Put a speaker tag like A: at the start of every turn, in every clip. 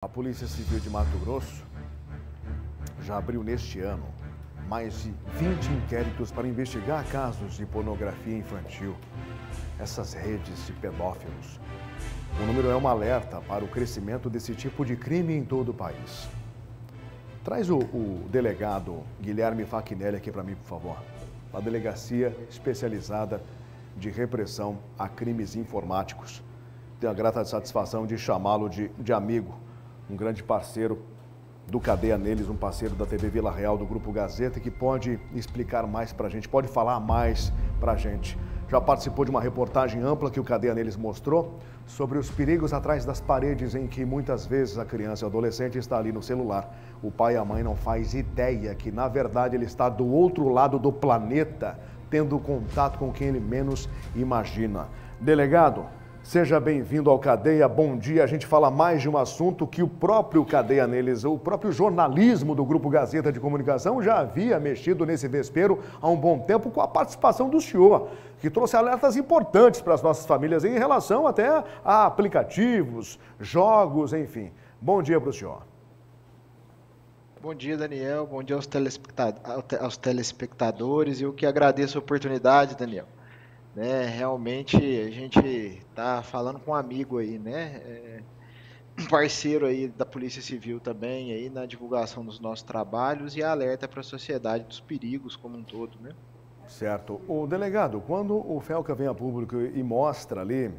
A: A Polícia Civil de Mato Grosso já abriu neste ano mais de 20 inquéritos para investigar casos de pornografia infantil, essas redes de pedófilos. O número é um alerta para o crescimento desse tipo de crime em todo o país. Traz o delegado Guilherme Fachinelli aqui para mim, por favor. A Delegacia Especializada de Repressão a Crimes Informáticos. Tenho a grata satisfação de chamá-lo de amigo, um grande parceiro do Cadeia Neles, um parceiro da TV Vila Real, do Grupo Gazeta, que pode explicar mais para a gente, pode falar mais para a gente. Já participou de uma reportagem ampla que o Cadeia Neles mostrou sobre os perigos atrás das paredes em que muitas vezes a criança e o adolescente está ali no celular. O pai e a mãe não faz ideia que, na verdade, ele está do outro lado do planeta, tendo contato com quem ele menos imagina. Delegado, seja bem-vindo ao Cadeia, bom dia. A gente fala mais de um assunto que o próprio Cadeia Neles, o próprio jornalismo do Grupo Gazeta de Comunicação já havia mexido nesse vespeiro há um bom tempo com a participação do senhor, que trouxe alertas importantes para as nossas famílias em relação até a aplicativos, jogos, enfim. Bom dia para o senhor.
B: Bom dia, Daniel. Bom dia aos telespectadores. Eu que agradeço a oportunidade, Daniel. Realmente a gente está falando com um amigo aí, um parceiro aí da Polícia Civil também aí na divulgação dos nossos trabalhos e alerta para a sociedade dos perigos como um todo, né?
A: Certo. O delegado, quando o Felca vem a público e mostra ali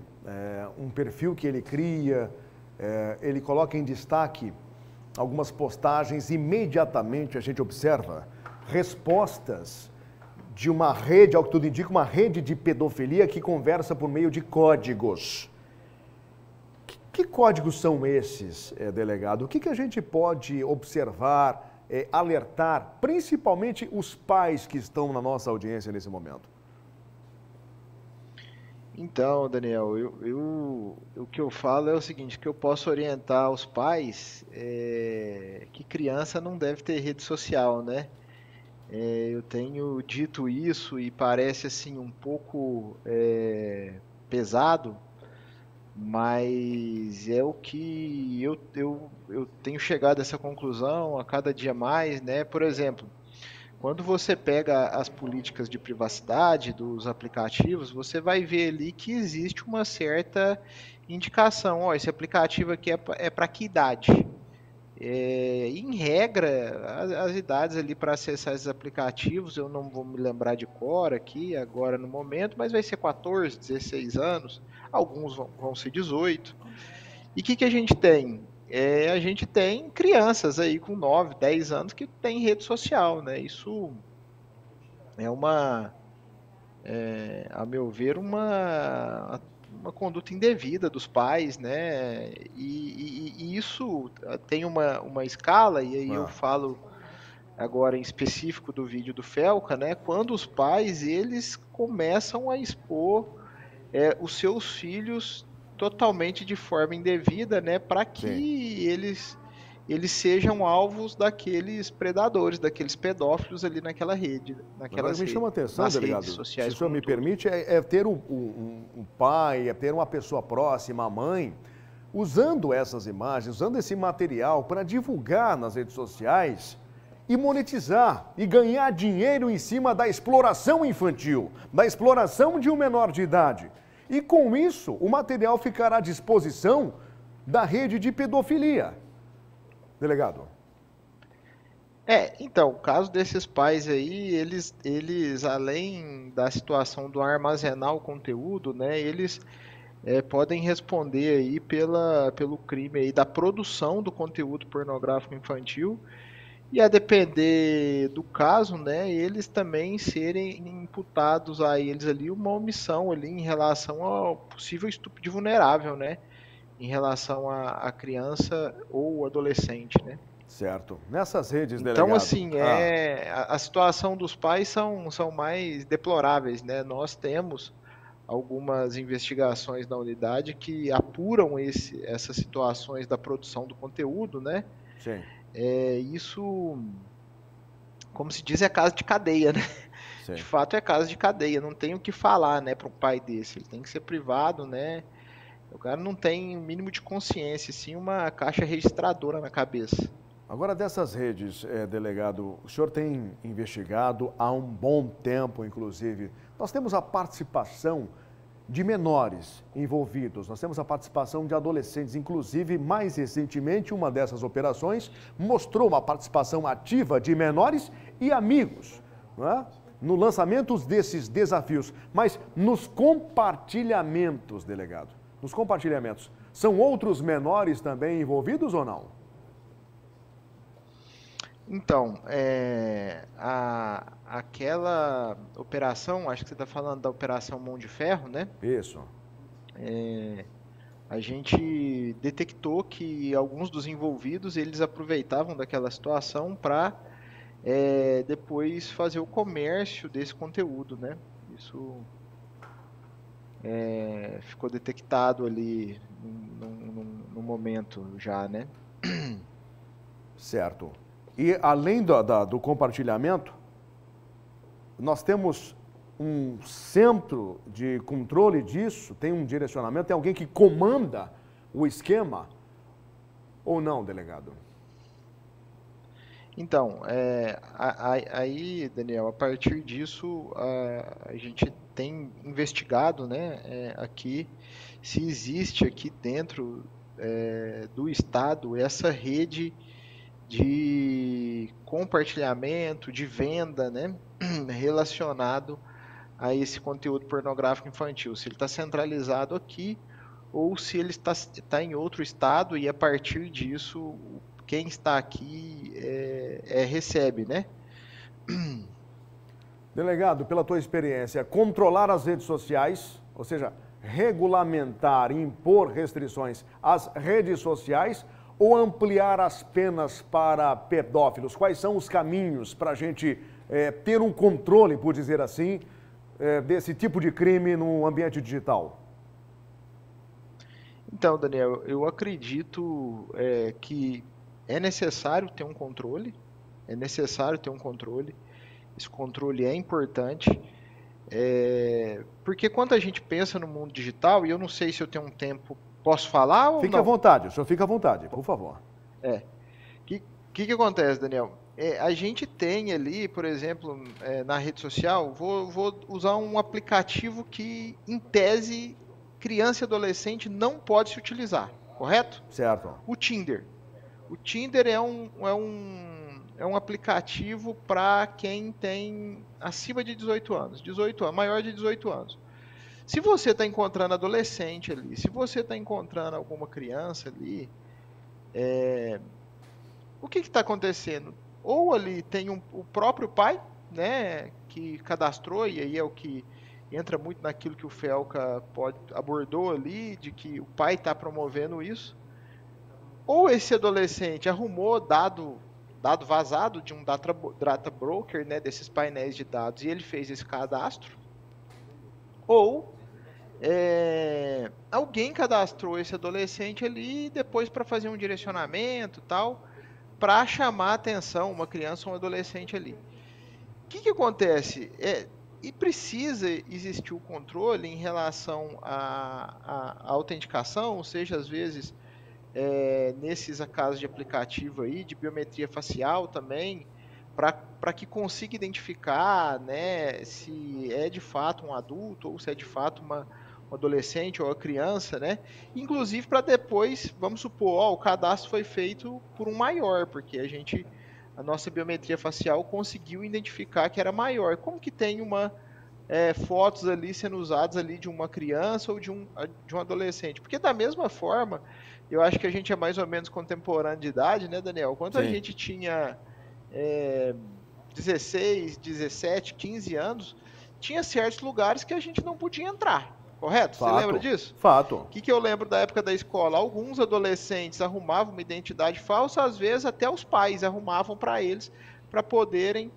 A: um perfil que ele cria, ele coloca em destaque algumas postagens, imediatamente a gente observa respostas de uma rede, ao que tudo indica, uma rede de pedofilia que conversa por meio de códigos. Que códigos são esses, delegado? O que a gente pode observar, alertar, principalmente os pais que estão na nossa audiência nesse momento?
B: Então, Daniel, o que eu falo é o seguinte, que eu posso orientar os pais que criança não deve ter rede social, né? Eu tenho dito isso e parece assim um pouco pesado, mas é o que eu tenho chegado a essa conclusão a cada dia mais, né? Por exemplo, quando você pega as políticas de privacidade dos aplicativos, você vai ver ali que existe uma certa indicação. Ó, esse aplicativo aqui é para que idade? Em regra, as idades ali para acessar esses aplicativos, eu não vou me lembrar de cor aqui agora no momento, mas vai ser 14, 16 anos, alguns vão ser 18. E o que a gente tem? A gente tem crianças aí com 9, 10 anos que têm rede social, né? Isso é a meu ver, uma conduta indevida dos pais, né? E isso tem uma escala, e aí eu falo agora em específico do vídeo do Felca, né? Quando os pais, eles começam a expor os seus filhos totalmente de forma indevida, né? Para que eles sejam alvos daqueles predadores, daqueles pedófilos ali naquela rede,
A: Agora me chama a atenção,
B: nas redes
A: delegado, se
B: sociais
A: o senhor
B: como um
A: me
B: todo.
A: permite, ter um pai, ter uma pessoa próxima, a mãe, usando essas imagens, usando esse material para divulgar nas redes sociais e monetizar e ganhar dinheiro em cima da exploração infantil, da exploração de um menor de idade. E com isso, o material ficará à disposição da rede de pedofilia. Delegado.
B: Então, o caso desses pais aí, eles além da situação do armazenar o conteúdo, né, eles podem responder aí pelo crime aí da produção do conteúdo pornográfico infantil e a depender do caso, né, eles também serem imputados a eles ali uma omissão ali em relação ao possível estupro de vulnerável, né, em relação à criança ou adolescente, né.
A: Certo. Nessas redes,
B: Então,
A: delegado.
B: assim, a situação dos pais são mais deploráveis, né? Nós temos algumas investigações na unidade que apuram essas situações da produção do conteúdo, né?
A: Sim.
B: Isso, como se diz, é caso de cadeia, né?
A: Sim.
B: De fato é caso de cadeia, não tem o que falar, né, para um pai desse. Ele tem que ser privado, né? O cara não tem o mínimo de consciência, sim uma caixa registradora na cabeça.
A: Agora, dessas redes, delegado, o senhor tem investigado há um bom tempo, inclusive. Nós temos a participação de menores envolvidos, nós temos a participação de adolescentes, inclusive, mais recentemente, uma dessas operações mostrou uma participação ativa de menores e amigos, não é? No lançamento desses desafios, mas nos compartilhamentos, delegado, nos compartilhamentos, são outros menores também envolvidos ou não?
B: Então, aquela operação, acho que você está falando da Operação Mão de Ferro, né?
A: Isso.
B: A gente detectou que alguns dos envolvidos, eles aproveitavam daquela situação para depois fazer o comércio desse conteúdo, né? Isso ficou detectado ali no momento já, né?
A: Certo. E além do compartilhamento, nós temos um centro de controle disso, tem um direcionamento, tem alguém que comanda o esquema ou não, delegado?
B: Então, aí, Daniel, a partir disso, a gente tem investigado, né, aqui, se existe aqui dentro do Estado essa rede de compartilhamento, de venda, né, relacionado a esse conteúdo pornográfico infantil. Se ele está centralizado aqui ou se ele está em outro estado e a partir disso quem está aqui recebe, né?
A: Delegado, pela tua experiência, controlar as redes sociais, ou seja, regulamentar, impor restrições às redes sociais ou ampliar as penas para pedófilos? Quais são os caminhos para a gente ter um controle, por dizer assim, desse tipo de crime no ambiente digital?
B: Então, Daniel, eu acredito que é necessário ter um controle, esse controle é importante, porque quando a gente pensa no mundo digital, e eu não sei se eu tenho um tempo, posso falar ou não?
A: Fique à vontade, o senhor fica à vontade, por favor.
B: Que acontece, Daniel? A gente tem ali, por exemplo, na rede social, vou usar um aplicativo que, em tese, criança e adolescente não pode se utilizar, correto?
A: Certo.
B: O Tinder. O Tinder é um aplicativo para quem tem acima de 18 anos, maior de 18 anos. Se você está encontrando adolescente ali, se você está encontrando alguma criança ali, o que está acontecendo? Ou ali tem o próprio pai, né, que cadastrou, e aí é o que entra muito naquilo que o Felca abordou ali, de que o pai está promovendo isso. Ou esse adolescente arrumou dado vazado de um data broker, né, desses painéis de dados, e ele fez esse cadastro. Ou alguém cadastrou esse adolescente ali depois para fazer um direcionamento tal, para chamar a atenção uma criança ou um adolescente ali. O que acontece? E precisa existir o controle em relação à autenticação, ou seja, às vezes nesses casos de aplicativo aí, de biometria facial também, para que consiga identificar, né, se é de fato um adulto ou se é de fato um adolescente ou uma criança, né? Inclusive para depois, vamos supor, o cadastro foi feito por um maior, porque a nossa biometria facial conseguiu identificar que era maior. Como que tem fotos ali sendo usadas ali de uma criança ou de um adolescente? Porque da mesma forma, eu acho que a gente é mais ou menos contemporâneo de idade, né, Daniel? Quando a gente tinha 16, 17, 15 anos, tinha certos lugares que a gente não podia entrar, correto?
A: Fato.
B: Você lembra disso?
A: Fato.
B: O que eu lembro da época da escola? Alguns adolescentes arrumavam uma identidade falsa, às vezes até os pais arrumavam para eles, para poderem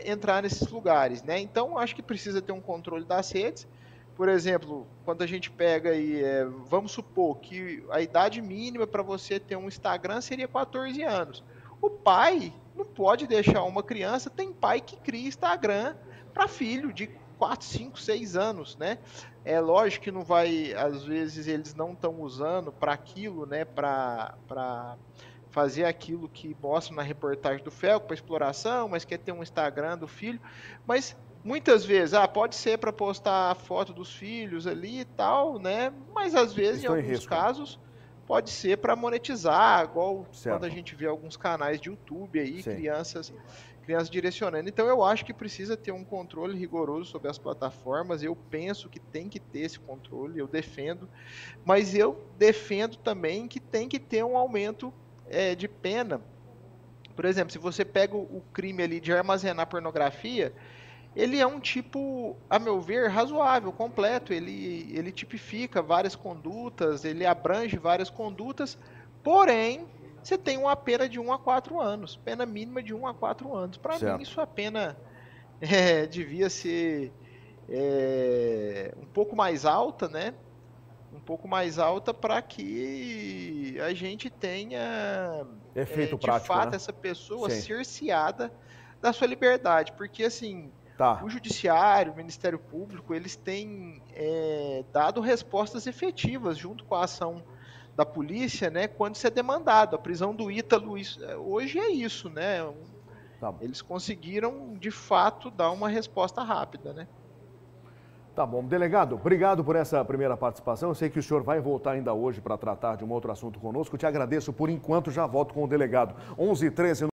B: entrar nesses lugares, né? Então, acho que precisa ter um controle das redes. Por exemplo, quando a gente pega aí, vamos supor que a idade mínima para você ter um Instagram seria 14 anos. O pai não pode deixar uma criança, tem pai que cria Instagram para filho de 4, 5, 6 anos, né? É lógico que não vai, às vezes eles não estão usando para aquilo, né? Para fazer aquilo que mostra na reportagem do Felco, para exploração, mas quer ter um Instagram do filho. Mas muitas vezes, pode ser para postar a foto dos filhos ali e tal, né? Mas às vezes, em alguns casos, pode ser para monetizar, igual quando a gente vê alguns canais de YouTube aí, crianças direcionando. Então eu acho que precisa ter um controle rigoroso sobre as plataformas. Eu penso que tem que ter esse controle, eu defendo, mas eu defendo também que tem que ter um aumento de pena. Por exemplo, se você pega o crime ali de armazenar pornografia, ele é um tipo, a meu ver, razoável, completo. Ele tipifica várias condutas, ele abrange várias condutas, porém, você tem uma pena de 1 a 4 anos, pena mínima de 1 a 4 anos. Para mim, isso a pena devia ser um pouco mais alta, né? Um pouco mais alta para que a gente tenha
A: efeito
B: de
A: prático,
B: fato,
A: né?
B: Essa pessoa cerceada da sua liberdade, porque assim, o Judiciário, o Ministério Público, eles têm dado respostas efetivas junto com a ação da polícia, né, quando isso é demandado. A prisão do Ítalo hoje é isso, né? Eles conseguiram, de fato, dar uma resposta rápida, né?
A: Tá bom. Delegado, obrigado por essa primeira participação. Eu sei que o senhor vai voltar ainda hoje para tratar de um outro assunto conosco. Te agradeço por enquanto, já volto com o delegado. 11h13.